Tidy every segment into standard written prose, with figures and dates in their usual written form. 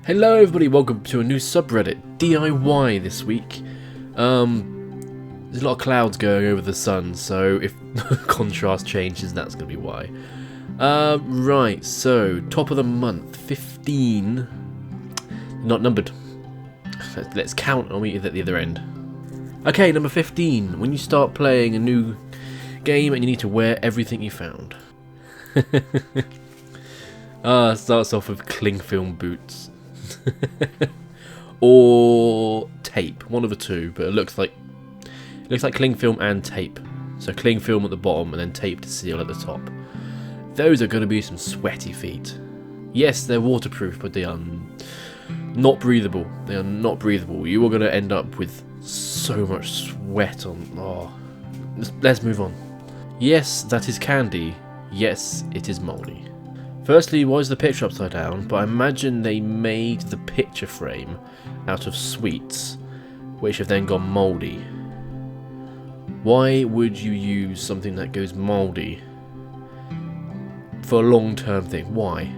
Hello everybody, welcome to a new subreddit, DIWhy this week. There's a lot of clouds going over the sun, so if contrast changes, that's going to be why. Right, so, top of the month, 15, not numbered. Let's count, I'll meet you at the other end. Okay, number 15, when you start playing a new game and you need to wear everything you found. Starts off with cling film boots. Or tape, one of the two, but it looks like cling film and tape. So cling film at the bottom and then tape to seal at the top. Those are going to be some sweaty feet. Yes, they're waterproof, but they are not breathable. They are not breathable. You are going to end up with so much sweat on. Oh, let's move on. Yes, that is candy. Yes, it is mouldy. Firstly, why is the picture upside down? But I imagine they made the picture frame out of sweets, which have then gone mouldy. Why would you use something that goes mouldy for a long-term thing? Why?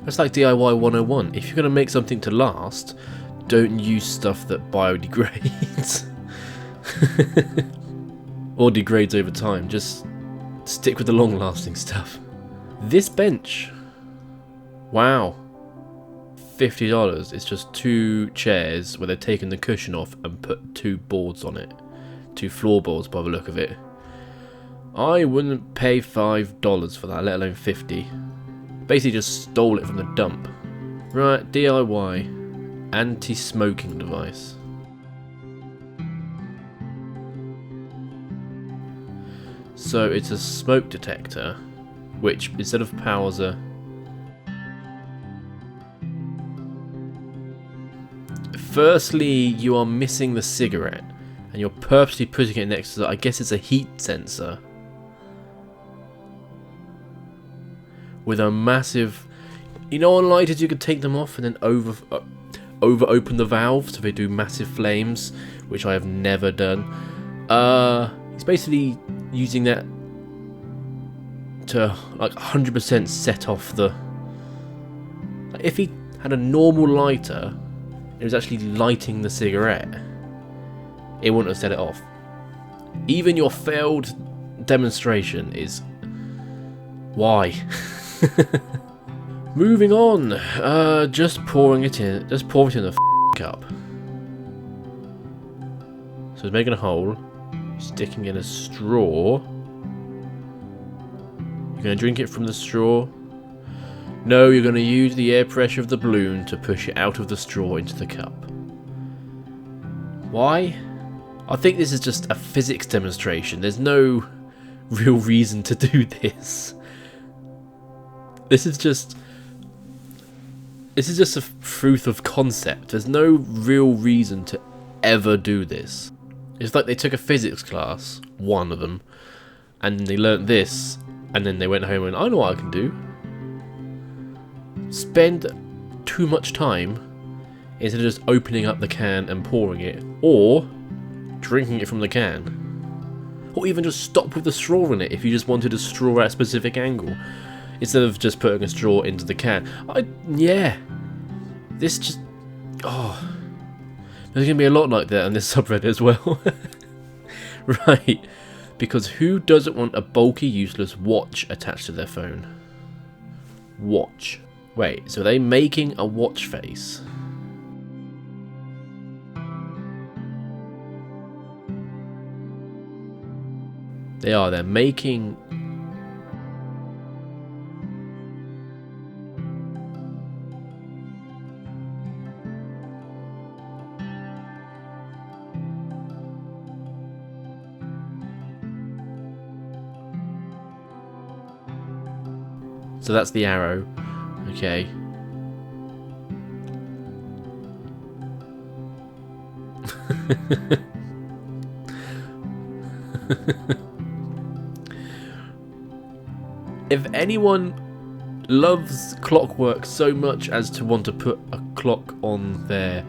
That's like DIY 101. If you're going to make something to last, don't use stuff that biodegrades. Or degrades over time. Just stick with the long-lasting stuff. This bench. Wow. $50. It's just two chairs where they've taken the cushion off and put two boards on it. Two floorboards by the look of it. I wouldn't pay $5 for that, let alone 50. Basically just stole it from the dump. Right, DIY. Anti-smoking device. So it's a smoke detector, which instead of powers a... Firstly, you are missing the cigarette, and you're purposely putting it next to, I guess it's a heat sensor. With a massive... You know on lighters you could take them off and then over open the valve so they do massive flames, which I have never done. It's basically using that to like 100% set off the... If he had a normal lighter, it was actually lighting the cigarette, it wouldn't have set it off. Even your failed demonstration is... Why? Moving on. Just pouring it in. Just pour it in the cup. So it's making a hole. Sticking in a straw. You're going to drink it from the straw. No, you're going to use the air pressure of the balloon to push it out of the straw into the cup. Why? I think this is just a physics demonstration. There's no real reason to do this. This is just a proof of concept. There's no real reason to ever do this. It's like they took a physics class, one of them, and they learnt this, and then they went home and I know what I can do. Spend too much time instead of just opening up the can and pouring it, or drinking it from the can, or even just stop with the straw in it if you just wanted a straw at a specific angle instead of just putting a straw into the can. This just... Oh, there's going to be a lot like that on this subreddit as well. Right, because who doesn't want a bulky, useless watch attached to their phone? Watch. Wait, so are they making a watch face? They are, they're making... So that's the arrow. Okay. If anyone loves clockwork so much as to want to put a clock on their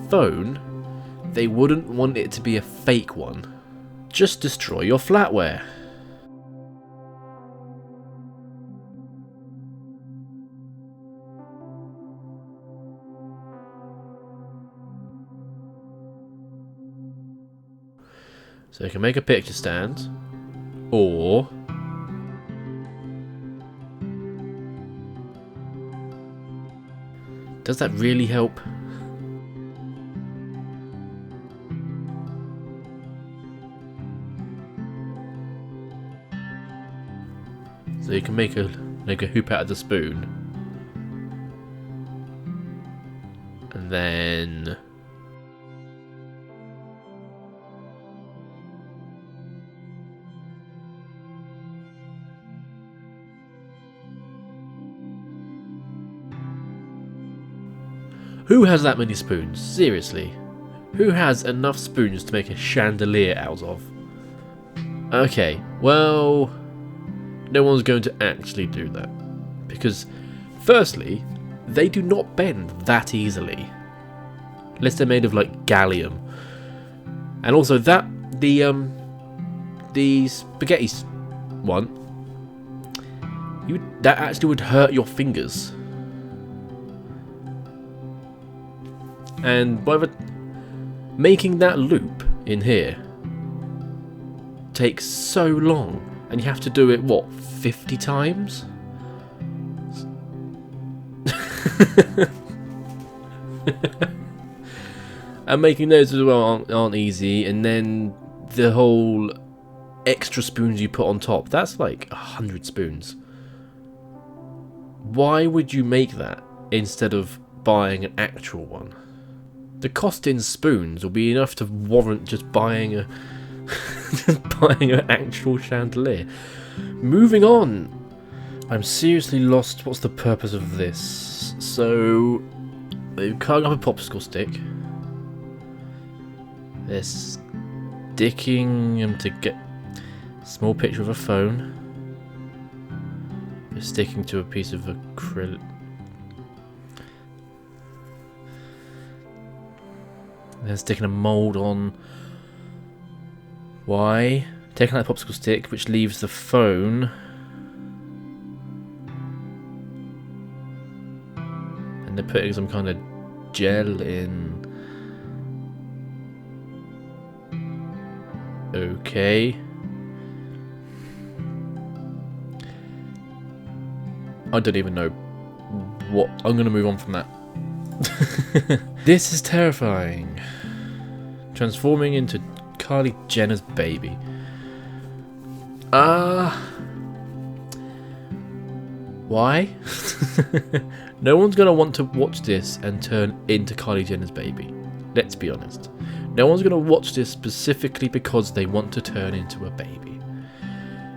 phone, they wouldn't want it to be a fake one. Just destroy your flatware. So you can make a picture stand, or does that really help? So you can make a hoop out of the spoon, and then who has that many spoons? Seriously, who has enough spoons to make a chandelier out of? Okay, well, no one's going to actually do that. Because, firstly, they do not bend that easily. Unless they're made of, like, gallium. And also, the spaghetti one, that actually would hurt your fingers. And making that loop in here takes so long. And you have to do it, what, 50 times? And making those as well aren't easy. And then the whole extra spoons you put on top, that's like 100 spoons. Why would you make that instead of buying an actual one? The cost in spoons will be enough to warrant just buying an actual chandelier. Moving on. I'm seriously lost. What's the purpose of this? So they've cut up a popsicle stick. They're sticking them to get a small picture of a phone. They're sticking to a piece of acrylic. They're sticking a mould on. Why? Taking out the popsicle stick, which leaves the phone. And they're putting some kind of gel in. Okay. I don't even know what. I'm going to move on from that. This is terrifying. Transforming into Kylie Jenner's baby. Why? No one's going to want to watch this and turn into Kylie Jenner's baby. Let's be honest. No one's going to watch this specifically because they want to turn into a baby.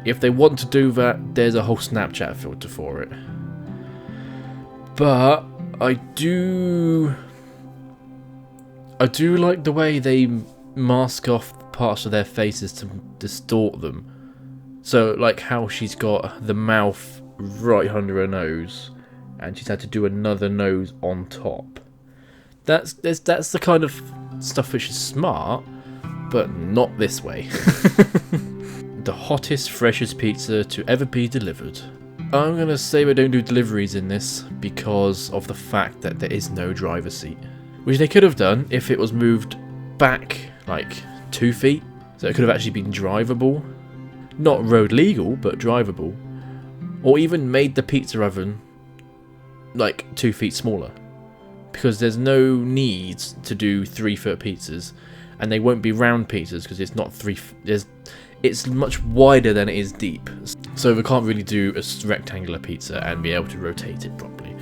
If they want to do that, there's a whole Snapchat filter for it. But I do like the way they mask off parts of their faces to distort them. So, like how she's got the mouth right under her nose, and she's had to do another nose on top. That's the kind of stuff which is smart, but not this way. The hottest, freshest pizza to ever be delivered. I'm gonna say we don't do deliveries in this because of the fact that there is no driver's seat, which they could have done if it was moved back like 2 feet, so it could have actually been drivable. Not road legal, but drivable. Or even made the pizza oven like 2 feet smaller, because there's no need to do 3-foot pizzas, and they won't be round pizzas because it's not it's much wider than it is deep, so we can't really do a rectangular pizza and be able to rotate it properly.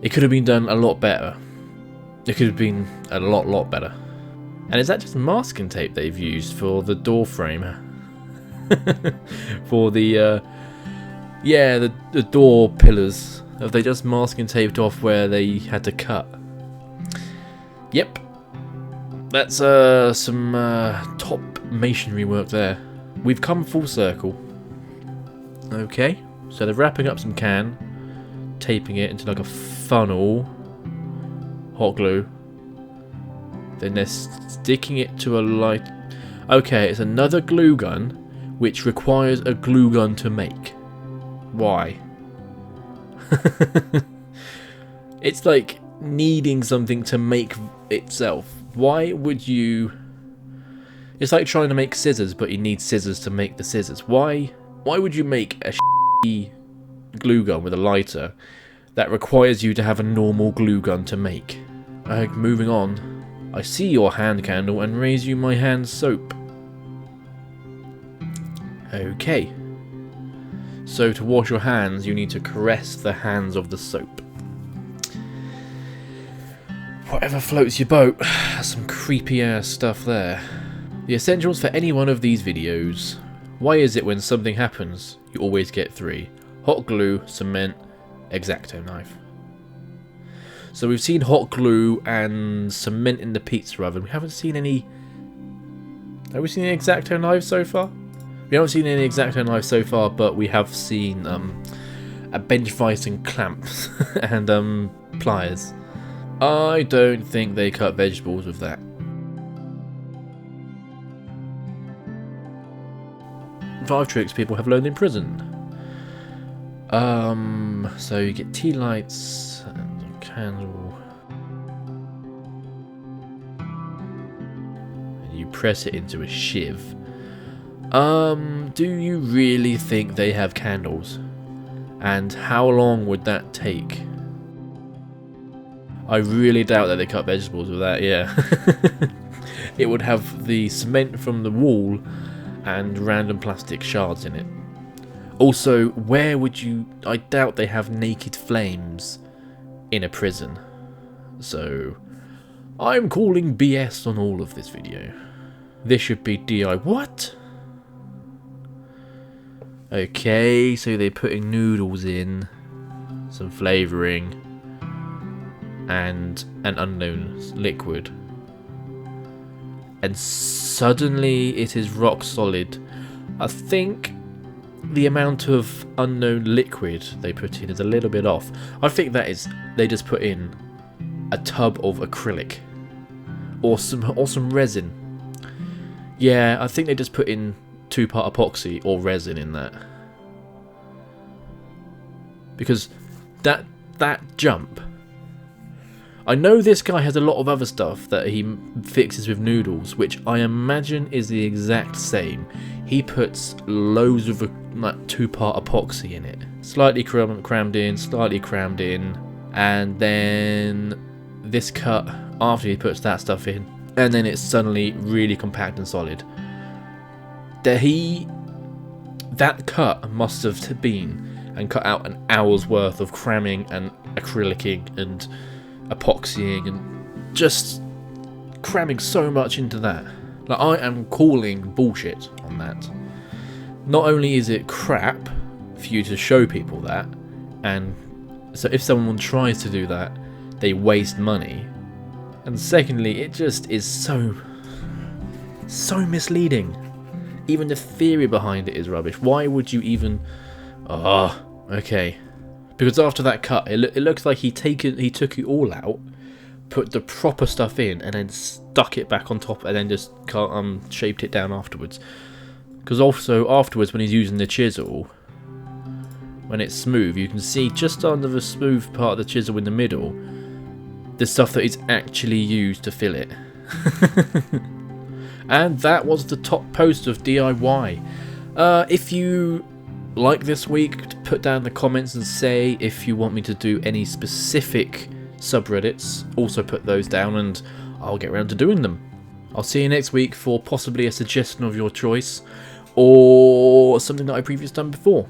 It could have been done a lot better. It could have been a lot better. And is that just masking tape they've used for the door frame? For the the door pillars. Have they just masking taped off where they had to cut? Yep. That's some top masonry work there. We've come full circle. Okay, so they're wrapping up some can, taping it into like a funnel, hot glue. Then they're sticking it to a light. Okay, it's another glue gun, which requires a glue gun to make. Why? It's like needing something to make itself. Why would you It's like trying to make scissors, but you need scissors to make the scissors. Why would you make a glue gun with a lighter that requires you to have a normal glue gun to make? Moving on. I see your hand candle and raise you my hand soap. Okay. So to wash your hands, you need to caress the hands of the soap. Whatever floats your boat. Some creepy ass stuff there. The essentials for any one of these videos. Why is it when something happens, you always get 3? Hot glue, cement, X-Acto knife. So we've seen hot glue and cement in the pizza oven. We haven't seen any... Have we seen any X-Acto knives so far? We haven't seen any X-Acto knives so far, but we have seen a bench vise and clamps and pliers. I don't think they cut vegetables with that. 5 tricks people have learned in prison. So you get tea lights and a candle. And you press it into a shiv. Do you really think they have candles? And how long would that take? I really doubt that they cut vegetables with that, yeah. It would have the cement from the wall and random plastic shards in it. Also, where would you... I doubt they have naked flames in a prison. So, I'm calling BS on all of this video. This should be DIY. What? Okay, so they're putting noodles in, some flavouring, and an unknown liquid. And suddenly it is rock solid. I think the amount of unknown liquid they put in is a little bit off. I think that is they just put in a tub of acrylic or some resin. Yeah, I think they just put in 2-part epoxy or resin in that. Because that jump, I know this guy has a lot of other stuff that he fixes with noodles, which I imagine is the exact same. He puts loads of like 2-part epoxy in it. Slightly crammed in, slightly crammed in, and then this cut after he puts that stuff in, and then it's suddenly really compact and solid. That cut must have been and cut out an hour's worth of cramming and acrylicing and epoxying and just cramming so much into that. Like, I am calling bullshit on that. Not only is it crap for you to show people that, and so if someone tries to do that, they waste money. And secondly, it just is so misleading. Even the theory behind it is rubbish. Why would you even... okay. Because after that cut, it looks like he took it all out, put the proper stuff in, and then stuck it back on top, and then just shaped it down afterwards. Because also afterwards, when he's using the chisel, when it's smooth, you can see just under the smooth part of the chisel in the middle, the stuff that is actually used to fill it. And that was the top post of DIY. If you like this week, put down in the comments and say if you want me to do any specific subreddits. Also put those down and I'll get around to doing them. I'll see you next week for possibly a suggestion of your choice, or something that I previously done before,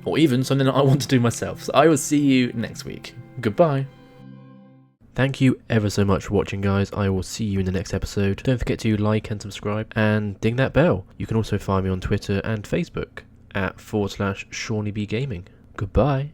or even something that I want to do myself. So I will see you next week. Goodbye. Thank you ever so much for watching, guys. I will see you in the next episode. Don't forget to like and subscribe and ding that bell. You can also find me on Twitter and Facebook at /ShawneeBGaming. Goodbye.